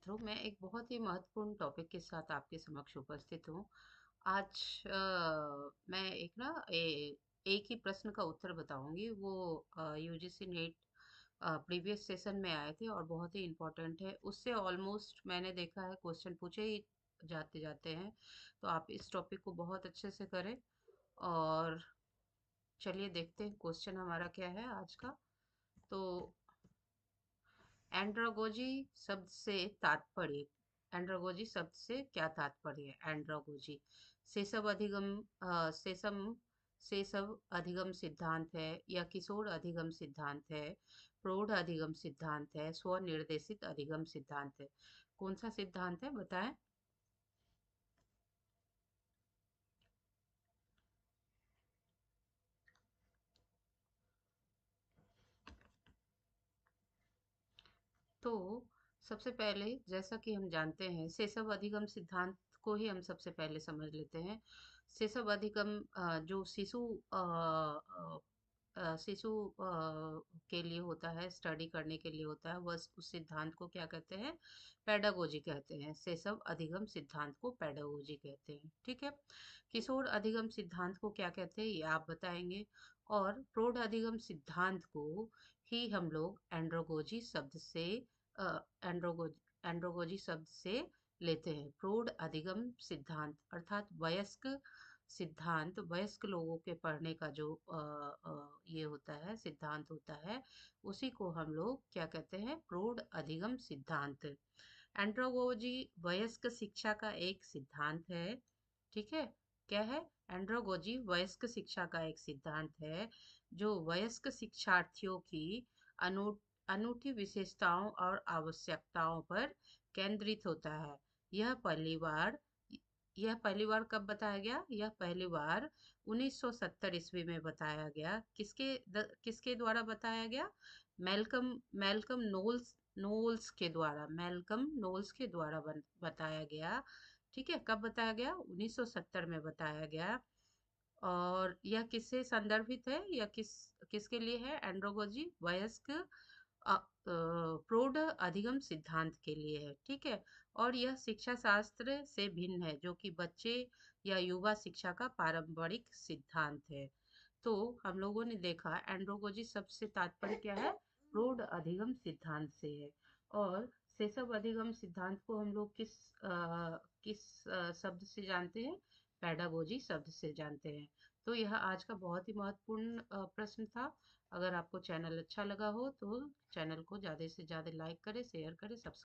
छात्रों, मैं एक बहुत ही महत्वपूर्ण टॉपिक के साथ आपके समक्ष उपस्थित हूँ। आज मैं एक ही प्रश्न का उत्तर बताऊंगी। वो यूजीसी नेट प्रीवियस सेशन में आए थे और बहुत ही इम्पोर्टेंट है। उससे ऑलमोस्ट मैंने देखा है क्वेश्चन पूछे ही जाते जाते हैं। तो आप इस टॉपिक को बहुत अच्छे से करें। और चलिए देखते हैं क्वेश्चन हमारा क्या है आज का। तो एंड्रोगोजी शब्द से तात्पर्य एंड्रोगोजी शब्द से क्या तात्पर्य है? एंड्रोगोजी सेसव अधिगम सेसम सेसव अधिगम सिद्धांत है या किशोर अधिगम सिद्धांत है, प्रौढ़ अधिगम सिद्धांत है, स्वनिर्देशित अधिगम सिद्धांत है? कौन सा सिद्धांत है बताएं। तो सबसे पहले जैसा कि हम जानते हैं सेसव अधिगम सिद्धांत को ही हम सबसे पहले समझ लेते हैं। सेसव अधिगम जो शिशु के लिए होता है, स्टडी करने के लिए होता है, वह उस सिद्धांत को क्या कहते हैं? पेडागोजी कहते हैं। सेसव अधिगम सिद्धांत को पेडागोजी कहते हैं। ठीक है। किशोर अधिगम सिद्धांत को क्या कहते हैं ये आप बताएंगे। और प्रौढ़ अधिगम सिद्धांत को ही हम लोग एंड्रोगोजी शब्द से एंड्रोगोजी शब्द से लेते हैं। प्रौढ़ अधिगम सिद्धांत अर्थात वयस्क सिद्धांत, वयस्क लोगों के पढ़ने का जो ये होता है, सिद्धांत होता है, उसी को हम लोग क्या कहते हैं? प्रौढ़ अधिगम सिद्धांत। एंड्रोगोजी वयस्क शिक्षा का एक सिद्धांत है। ठीक है। क्या है? एंड्रोगोजी वयस्क शिक्षा का एक सिद्धांत है जो वयस्क शिक्षार्थियों की अनु अनूठी विशेषताओं और आवश्यकताओं पर केंद्रित होता है। यह पहली बार यह पहली बार कब बताया गया? यह पहली बार 1970 ईस्वी में बताया गया। किसके द्वारा बताया गया? मेलकम मेलकम नोल्स नोल्स के द्वारा मेलकम नोल्स के द्वारा बताया गया। ठीक है। कब बताया गया? 1970 में बताया गया। और यह किससे संदर्भित है? यह किसके लिए है? एंड्रोगोजी वयस्क प्रौढ़ अधिगम सिद्धांत के लिए है। ठीक है। और यह शिक्षा शास्त्र से भिन्न है जो कि बच्चे या युवा शिक्षा का पारंपरिक सिद्धांत है। तो हम लोगों ने देखा एंड्रोगोजी शब्द से तात्पर्य क्या है? प्रौढ़ अधिगम सिद्धांत से है। और सेसव अधिगम सिद्धांत को हम लोग किस शब्द से जानते हैं? पेडागोजी शब्द से जानते हैं। तो यह आज का बहुत ही महत्वपूर्ण प्रश्न था। अगर आपको चैनल अच्छा लगा हो तो चैनल को ज़्यादा से ज़्यादा लाइक करें, शेयर करें, सब्सक्राइब